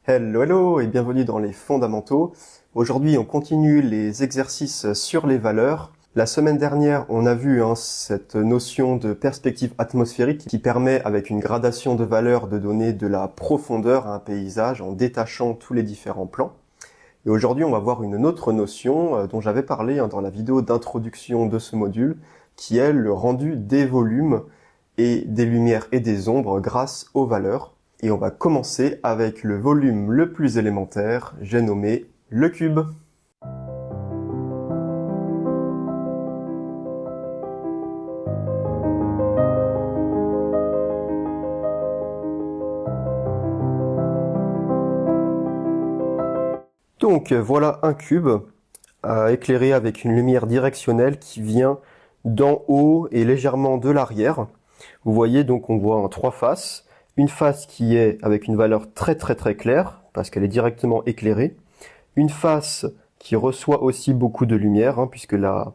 Hello, hello et bienvenue dans les fondamentaux. Aujourd'hui, on continue les exercices sur les valeurs. La semaine dernière, on a vu cette notion de perspective atmosphérique qui permet, avec une gradation de valeurs, de donner de la profondeur à un paysage en détachant tous les différents plans. Et aujourd'hui, on va voir une autre notion dont j'avais parlé dans la vidéo d'introduction de ce module, qui est le rendu des volumes et des lumières et des ombres grâce aux valeurs. Et on va commencer avec le volume le plus élémentaire, j'ai nommé le cube. Donc voilà un cube éclairé avec une lumière directionnelle qui vient d'en haut et légèrement de l'arrière. Vous voyez donc on voit en trois faces. Une face qui est avec une valeur très claire, parce qu'elle est directement éclairée. Une face qui reçoit aussi beaucoup de lumière, puisque la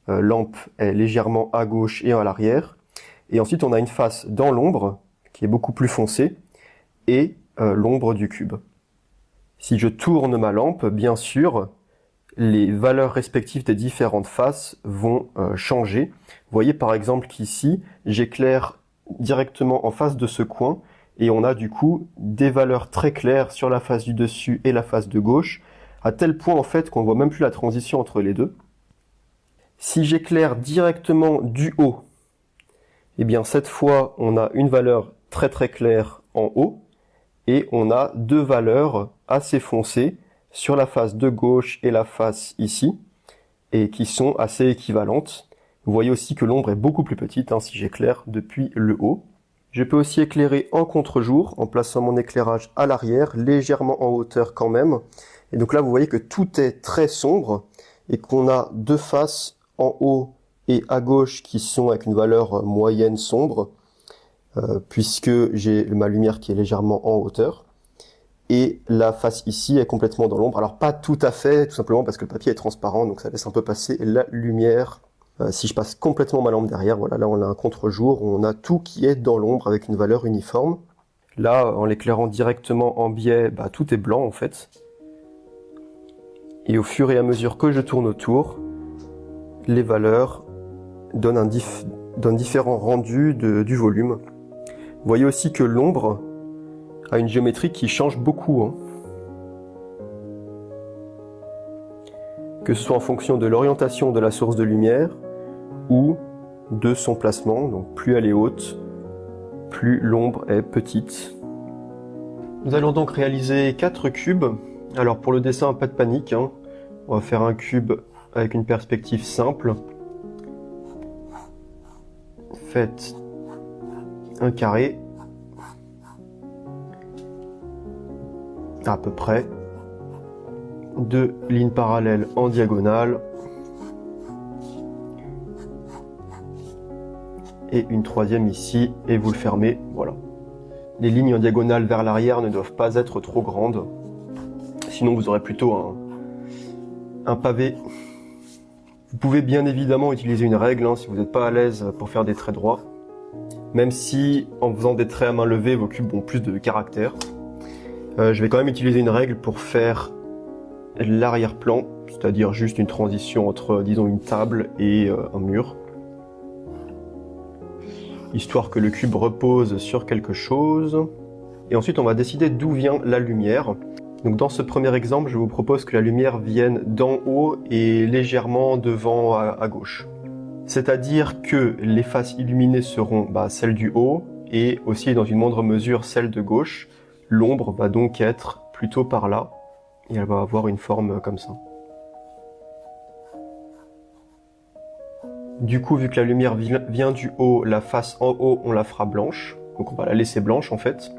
lampe est légèrement à gauche et à l'arrière. Et ensuite on a une face dans l'ombre, qui est beaucoup plus foncée, et l'ombre du cube. Si je tourne ma lampe, bien sûr, les valeurs respectives des différentes faces vont changer. Vous voyez par exemple qu'ici, j'éclaire directement en face de ce coin, et on a du coup des valeurs très claires sur la face du dessus et la face de gauche, à tel point en fait qu'on voit même plus la transition entre les deux. Si j'éclaire directement du haut, eh bien cette fois on a une valeur très claire en haut, et on a deux valeurs assez foncées sur la face de gauche et la face ici, et qui sont assez équivalentes. Vous voyez aussi que l'ombre est beaucoup plus petite si j'éclaire depuis le haut. Je peux aussi éclairer en contre-jour en plaçant mon éclairage à l'arrière, légèrement en hauteur quand même. Et donc là, vous voyez que tout est très sombre et qu'on a deux faces en haut et à gauche qui sont avec une valeur moyenne sombre, puisque j'ai ma lumière qui est légèrement en hauteur. Et la face ici est complètement dans l'ombre. Alors pas tout à fait, tout simplement parce que le papier est transparent, donc ça laisse un peu passer la lumière. Si je passe complètement ma lampe derrière, voilà, là on a un contre-jour, on a tout qui est dans l'ombre avec une valeur uniforme. Là, en l'éclairant directement en biais, tout est blanc en fait. Et au fur et à mesure que je tourne autour, les valeurs donnent différents rendus du volume. Vous voyez aussi que l'ombre a une géométrie qui change beaucoup. Que ce soit en fonction de l'orientation de la source de lumière ou de son placement. Donc plus elle est haute, plus l'ombre est petite. Nous allons donc réaliser 4 cubes. Alors pour le dessin, pas de panique. On va faire un cube avec une perspective simple. Faites un carré. À peu près. 2 lignes parallèles en diagonale. Et une troisième ici, et vous le fermez, voilà. Les lignes en diagonale vers l'arrière ne doivent pas être trop grandes, sinon vous aurez plutôt un pavé. Vous pouvez bien évidemment utiliser une règle si vous n'êtes pas à l'aise pour faire des traits droits, même si en faisant des traits à main levée, vos cubes ont plus de caractère. Je vais quand même utiliser une règle pour faire l'arrière-plan, c'est-à-dire juste une transition entre, disons, une table et un mur. Histoire que le cube repose sur quelque chose. Et ensuite, on va décider d'où vient la lumière. Donc dans ce premier exemple, je vous propose que la lumière vienne d'en haut et légèrement devant à gauche. C'est-à-dire que les faces illuminées seront celles du haut et aussi dans une moindre mesure celles de gauche. L'ombre va donc être plutôt par là et elle va avoir une forme comme ça. Du coup, vu que la lumière vient du haut, la face en haut, on la fera blanche. Donc on va la laisser blanche en fait.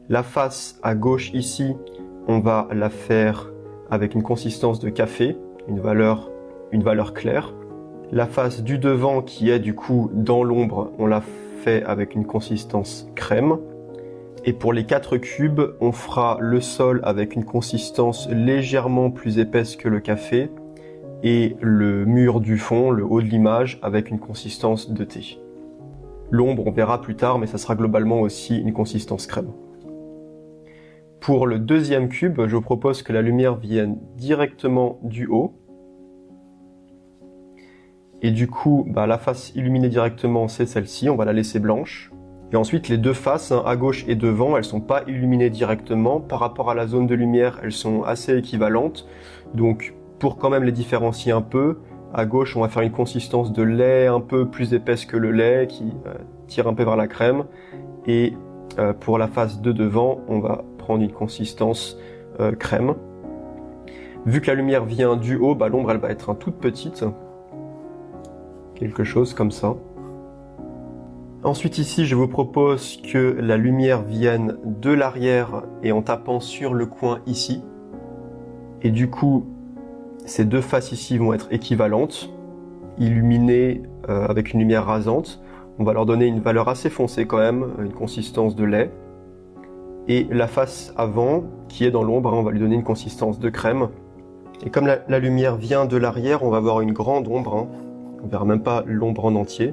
La face à gauche ici, on va la faire avec une consistance de café, une valeur claire. La face du devant qui est du coup dans l'ombre, on la fait avec une consistance crème. Et pour les 4 cubes, on fera le sol avec une consistance légèrement plus épaisse que le café et le mur du fond, le haut de l'image, avec une consistance de thé. L'ombre, on verra plus tard, mais ça sera globalement aussi une consistance crème. Pour le deuxième cube, je vous propose que la lumière vienne directement du haut. Et du coup, la face illuminée directement, c'est celle-ci, on va la laisser blanche. Et ensuite, les deux faces, à gauche et devant, elles sont pas illuminées directement. Par rapport à la zone de lumière, elles sont assez équivalentes. Donc, pour quand même les différencier un peu, à gauche, on va faire une consistance de lait un peu plus épaisse que le lait, qui tire un peu vers la crème. Et pour la face de devant, on va prendre une consistance crème. Vu que la lumière vient du haut, l'ombre, elle va être toute petite. Quelque chose comme ça. Ensuite ici, je vous propose que la lumière vienne de l'arrière et en tapant sur le coin ici. Et du coup, ces deux faces ici vont être équivalentes, illuminées avec une lumière rasante. On va leur donner une valeur assez foncée quand même, une consistance de lait. Et la face avant, qui est dans l'ombre, on va lui donner une consistance de crème. Et comme la lumière vient de l'arrière, on va avoir une grande ombre. On verra même pas l'ombre en entier.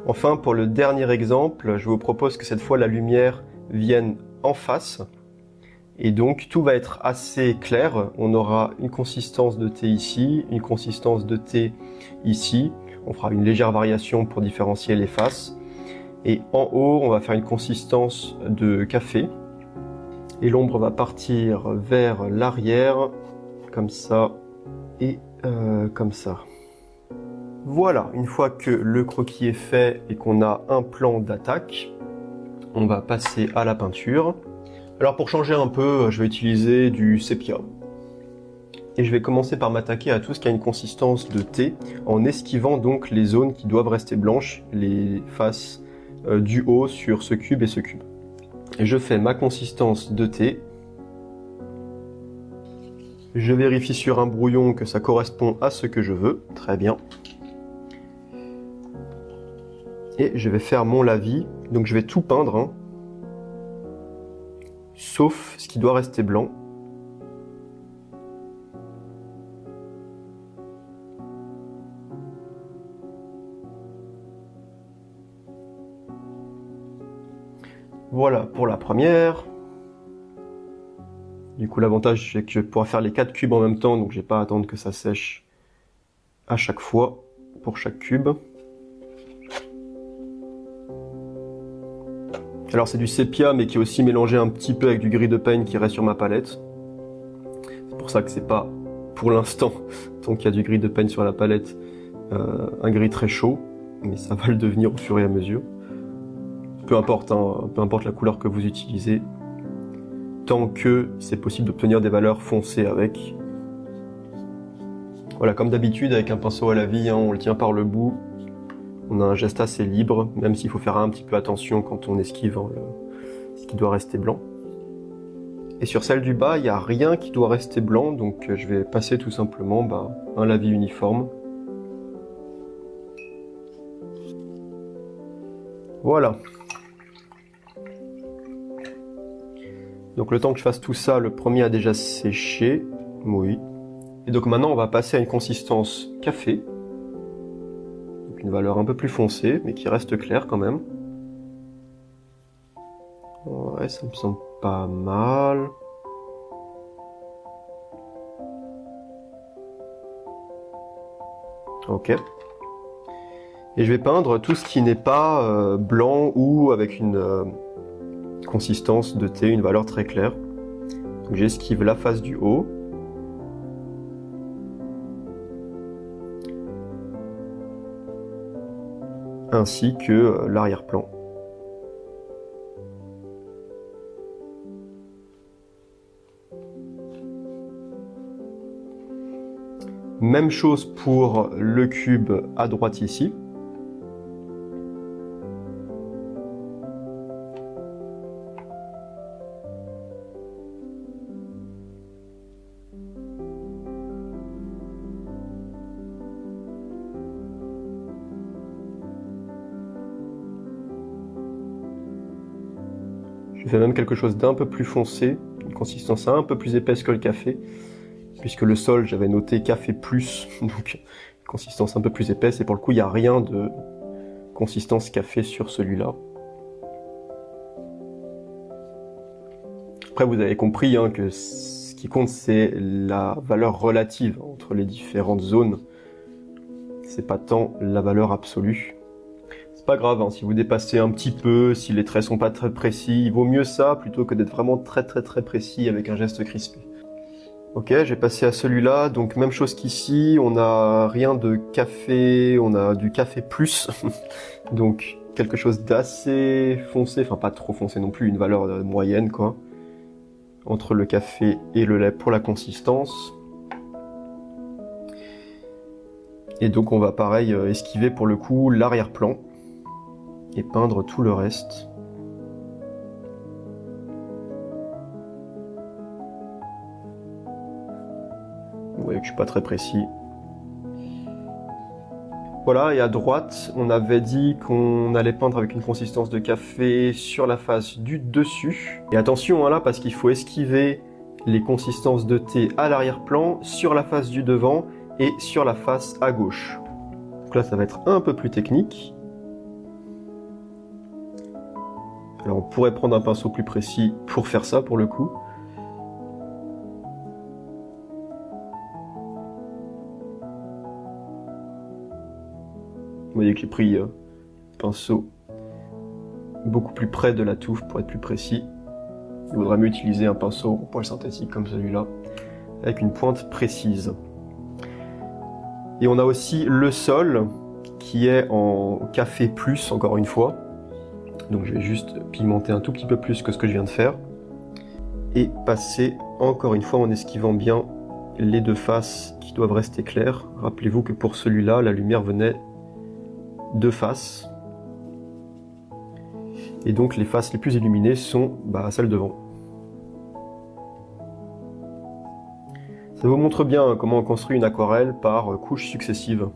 Enfin, pour le dernier exemple, je vous propose que cette fois la lumière vienne en face. Et donc tout va être assez clair. On aura une consistance de thé ici, une consistance de thé ici. On fera une légère variation pour différencier les faces. Et en haut, on va faire une consistance de café. Et l'ombre va partir vers l'arrière, comme ça et comme ça. Voilà, une fois que le croquis est fait et qu'on a un plan d'attaque, on va passer à la peinture. Alors pour changer un peu, je vais utiliser du sépia. Et je vais commencer par m'attaquer à tout ce qui a une consistance de thé, en esquivant donc les zones qui doivent rester blanches, les faces du haut sur ce cube et ce cube. Et je fais ma consistance de thé. Je vérifie sur un brouillon que ça correspond à ce que je veux. Très bien. Et je vais faire mon lavis. Donc je vais tout peindre, sauf ce qui doit rester blanc. Voilà pour la première. Du coup, l'avantage, c'est que je pourrai faire les 4 cubes en même temps, donc j'ai pas à attendre que ça sèche à chaque fois, pour chaque cube. Alors c'est du sépia, mais qui est aussi mélangé un petit peu avec du gris de peigne qui reste sur ma palette. C'est pour ça que c'est pas, pour l'instant, tant qu'il y a du gris de peigne sur la palette, un gris très chaud, mais ça va le devenir au fur et à mesure. Peu importe, peu importe la couleur que vous utilisez, tant que c'est possible d'obtenir des valeurs foncées avec. Voilà, comme d'habitude avec un pinceau à la vie, on le tient par le bout. On a un geste assez libre, même s'il faut faire un petit peu attention quand on esquive ce qui doit rester blanc. Et sur celle du bas, il n'y a rien qui doit rester blanc, donc je vais passer tout simplement un lavis uniforme. Voilà. Donc le temps que je fasse tout ça, le premier a déjà séché. Oui. Et donc maintenant on va passer à une consistance café. Donc une valeur un peu plus foncée, mais qui reste claire quand même. Ouais, ça me semble pas mal. Ok. Et je vais peindre tout ce qui n'est pas blanc ou avec une consistance de thé, une valeur très claire. Donc j'esquive la face du haut. Ainsi que l'arrière-plan. Même chose pour le cube à droite ici. Je fais même quelque chose d'un peu plus foncé, une consistance un peu plus épaisse que le café, puisque le sol, j'avais noté café plus, donc consistance un peu plus épaisse, et pour le coup, il n'y a rien de consistance café sur celui-là. Après, vous avez compris hein, que ce qui compte, c'est la valeur relative entre les différentes zones. C'est pas tant la valeur absolue. C'est pas grave, hein, si vous dépassez un petit peu, si les traits sont pas très précis, il vaut mieux ça plutôt que d'être vraiment très précis avec un geste crispé. Ok, j'ai passé à celui-là, donc même chose qu'ici, on n'a rien de café, on a du café plus, donc quelque chose d'assez foncé, enfin pas trop foncé non plus, une valeur moyenne quoi, entre le café et le lait pour la consistance. Et donc on va pareil esquiver pour le coup l'arrière-plan et peindre tout le reste. Vous voyez que je suis pas très précis. Voilà, et à droite, on avait dit qu'on allait peindre avec une consistance de café sur la face du dessus. Et attention hein, là, parce qu'il faut esquiver les consistances de thé à l'arrière-plan, sur la face du devant et sur la face à gauche. Donc là, ça va être un peu plus technique. Alors on pourrait prendre un pinceau plus précis pour faire ça pour le coup. Vous voyez que j'ai pris un pinceau beaucoup plus près de la touffe pour être plus précis. Il vaudrait mieux utiliser un pinceau en poil synthétique comme celui-là, avec une pointe précise. Et on a aussi le sol qui est en café plus, encore une fois. Donc je vais juste pigmenter un tout petit peu plus que ce que je viens de faire. Et passer encore une fois en esquivant bien les deux faces qui doivent rester claires. Rappelez-vous que pour celui-là, la lumière venait de face. Et donc les faces les plus illuminées sont celles devant. Ça vous montre bien comment on construit une aquarelle par couches successives,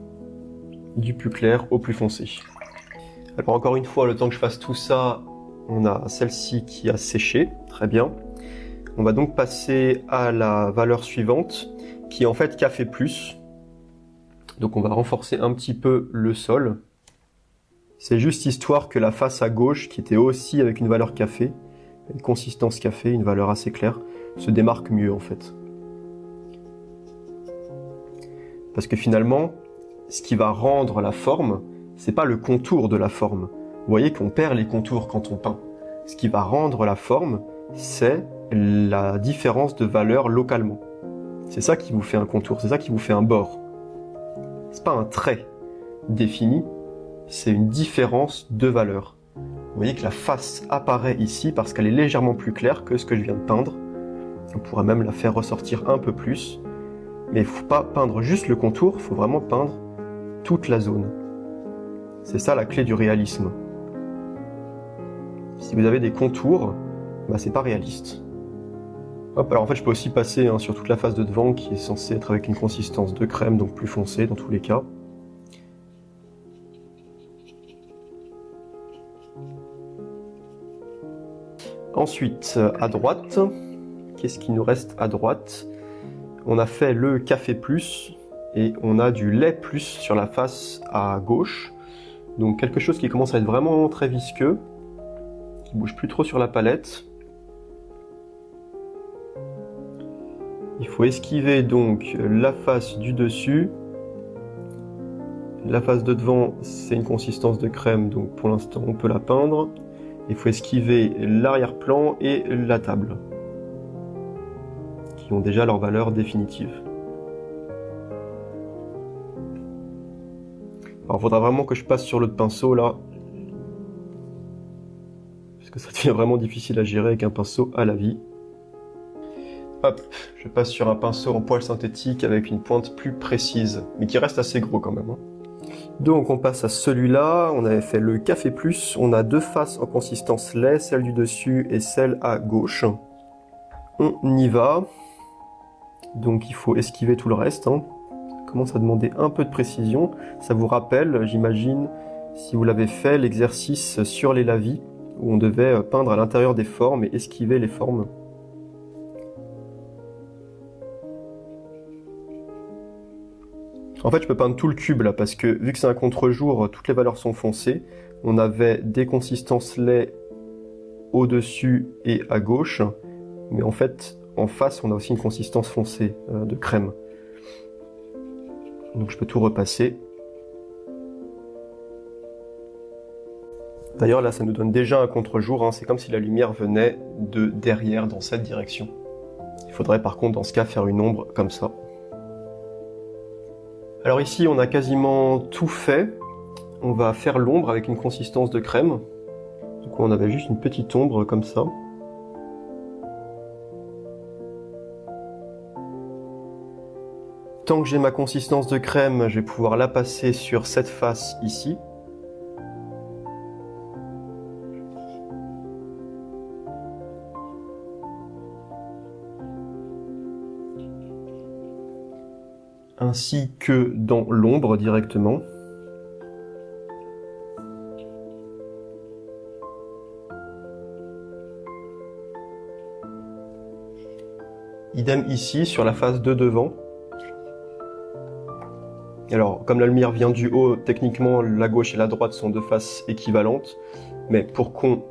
du plus clair au plus foncé. Alors encore une fois, le temps que je fasse tout ça, on a celle-ci qui a séché, très bien. On va donc passer à la valeur suivante, qui est en fait café plus. Donc on va renforcer un petit peu le sol. C'est juste histoire que la face à gauche, qui était aussi avec une valeur café, une consistance café, une valeur assez claire, se démarque mieux en fait. Parce que finalement, ce qui va rendre la forme, c'est pas le contour de la forme. Vous voyez qu'on perd les contours quand on peint. Ce qui va rendre la forme, c'est la différence de valeur localement. C'est ça qui vous fait un contour, c'est ça qui vous fait un bord. C'est pas un trait défini, c'est une différence de valeur. Vous voyez que la face apparaît ici parce qu'elle est légèrement plus claire que ce que je viens de peindre. On pourrait même la faire ressortir un peu plus. Mais il ne faut pas peindre juste le contour, il faut vraiment peindre toute la zone. C'est ça la clé du réalisme. Si vous avez des contours, c'est pas réaliste. Hop, alors en fait je peux aussi passer sur toute la face de devant qui est censée être avec une consistance de crème, donc plus foncée dans tous les cas. Ensuite, à droite, qu'est-ce qui nous reste à droite? On a fait le café plus et on a du lait plus sur la face à gauche. Donc quelque chose qui commence à être vraiment très visqueux, qui bouge plus trop sur la palette. Il faut esquiver donc la face du dessus. La face de devant, c'est une consistance de crème, donc pour l'instant on peut la peindre. Il faut esquiver l'arrière-plan et la table, qui ont déjà leur valeur définitive. Alors il faudra vraiment que je passe sur l'autre pinceau là, parce que ça devient vraiment difficile à gérer avec un pinceau à la vie. Hop, je passe sur un pinceau en poil synthétique avec une pointe plus précise, mais qui reste assez gros quand même. Donc on passe à celui-là, on avait fait le café plus, on a deux faces en consistance lait, celle du dessus et celle à gauche. On y va, donc il faut esquiver tout le reste. Ça commence à demander un peu de précision, ça vous rappelle, j'imagine, si vous l'avez fait, l'exercice sur les lavis, où on devait peindre à l'intérieur des formes et esquiver les formes. En fait, je peux peindre tout le cube là, parce que vu que c'est un contre-jour, toutes les valeurs sont foncées. On avait des consistances lait au-dessus et à gauche. mais en fait, en face, on a aussi une consistance foncée de crème. Donc je peux tout repasser. D'ailleurs là, ça nous donne déjà un contre-jour, hein. C'est comme si la lumière venait de derrière, dans cette direction. Il faudrait par contre, dans ce cas, faire une ombre comme ça. Alors ici, on a quasiment tout fait. On va faire l'ombre avec une consistance de crème. Donc on avait juste une petite ombre comme ça. Tant que j'ai ma consistance de crème, je vais pouvoir la passer sur cette face ici. Ainsi que dans l'ombre directement. Idem ici sur la face de devant. Alors, comme la lumière vient du haut, techniquement la gauche et la droite sont deux faces équivalentes, mais pour qu'on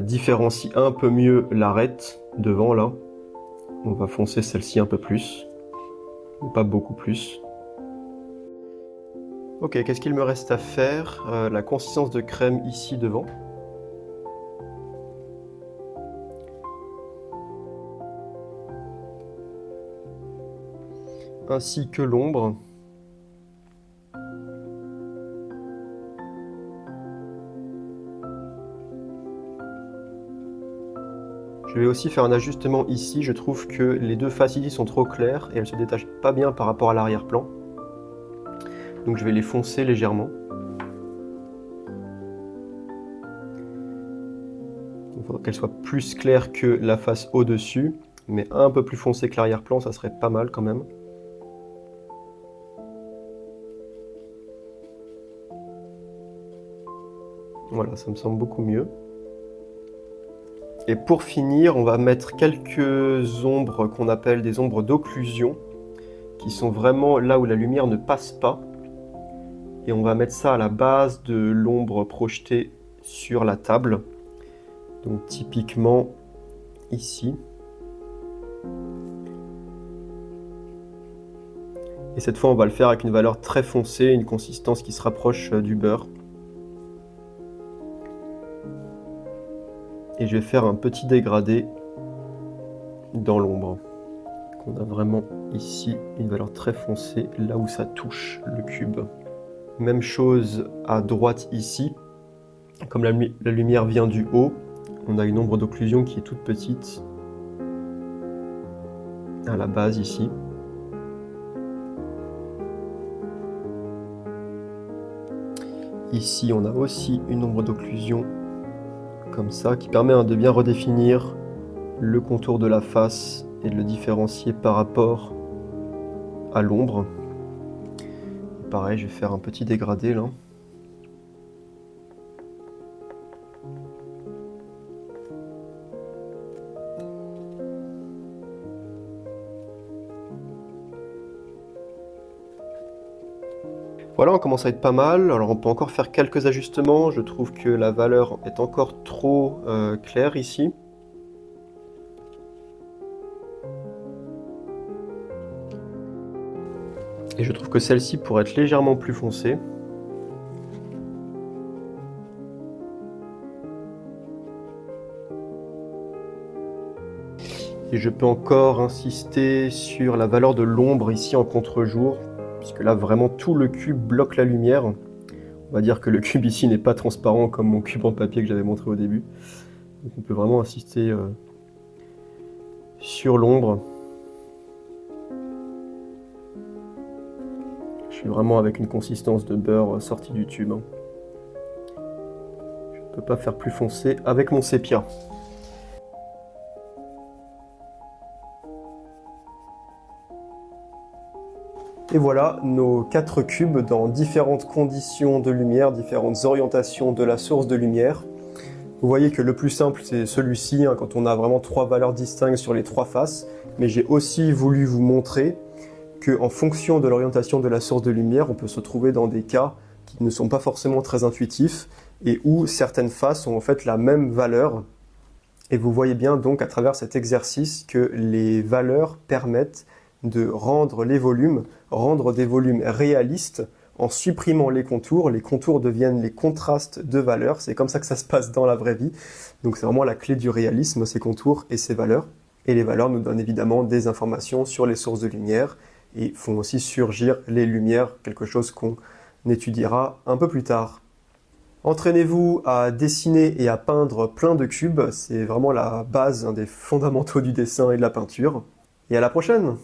différencie un peu mieux l'arête devant là, on va foncer celle-ci un peu plus, mais pas beaucoup plus. Ok, qu'est-ce qu'il me reste à faire? La consistance de crème ici devant. Ainsi que l'ombre. Je vais aussi faire un ajustement ici, je trouve que les deux faces ici sont trop claires et elles se détachent pas bien par rapport à l'arrière-plan. Donc je vais les foncer légèrement. Il faudra qu'elles soient plus claires que la face au-dessus, mais un peu plus foncées que l'arrière-plan, ça serait pas mal quand même. Voilà, ça me semble beaucoup mieux. Et pour finir, on va mettre quelques ombres qu'on appelle des ombres d'occlusion, qui sont vraiment là où la lumière ne passe pas. Et on va mettre ça à la base de l'ombre projetée sur la table. Donc typiquement ici. Et cette fois, on va le faire avec une valeur très foncée, une consistance qui se rapproche du beurre. Et je vais faire un petit dégradé dans l'ombre. On a vraiment ici une valeur très foncée, là où ça touche le cube. Même chose à droite ici. Comme la lumière vient du haut, on a une ombre d'occlusion qui est toute petite. À la base ici. Ici, on a aussi une ombre d'occlusion comme ça, qui permet de bien redéfinir le contour de la face et de le différencier par rapport à l'ombre. Pareil, je vais faire un petit dégradé là. Voilà, on commence à être pas mal. Alors on peut encore faire quelques ajustements. Je trouve que la valeur est encore trop claire ici. Et je trouve que celle-ci pourrait être légèrement plus foncée. Et je peux encore insister sur la valeur de l'ombre ici en contre-jour, puisque là vraiment tout le cube bloque la lumière. On va dire que le cube ici n'est pas transparent comme mon cube en papier que j'avais montré au début. Donc on peut vraiment insister sur l'ombre. Je suis vraiment avec une consistance de beurre sortie du tube. Je ne peux pas faire plus foncé avec mon sépia. Et voilà nos 4 cubes dans différentes conditions de lumière, différentes orientations de la source de lumière. Vous voyez que le plus simple c'est celui-ci, quand on a vraiment 3 valeurs distinctes sur les 3 faces. Mais j'ai aussi voulu vous montrer qu'en fonction de l'orientation de la source de lumière, on peut se trouver dans des cas qui ne sont pas forcément très intuitifs et où certaines faces ont en fait la même valeur Et vous voyez bien donc à travers cet exercice que les valeurs permettent de rendre rendre des volumes réalistes en supprimant les contours. Les contours deviennent les contrastes de valeurs. C'est comme ça que ça se passe dans la vraie vie. Donc c'est vraiment la clé du réalisme, ces contours et ces valeurs. Et les valeurs nous donnent évidemment des informations sur les sources de lumière et font aussi surgir les lumières, quelque chose qu'on étudiera un peu plus tard. Entraînez-vous à dessiner et à peindre plein de cubes, c'est vraiment la base, un des fondamentaux du dessin et de la peinture. Et à la prochaine!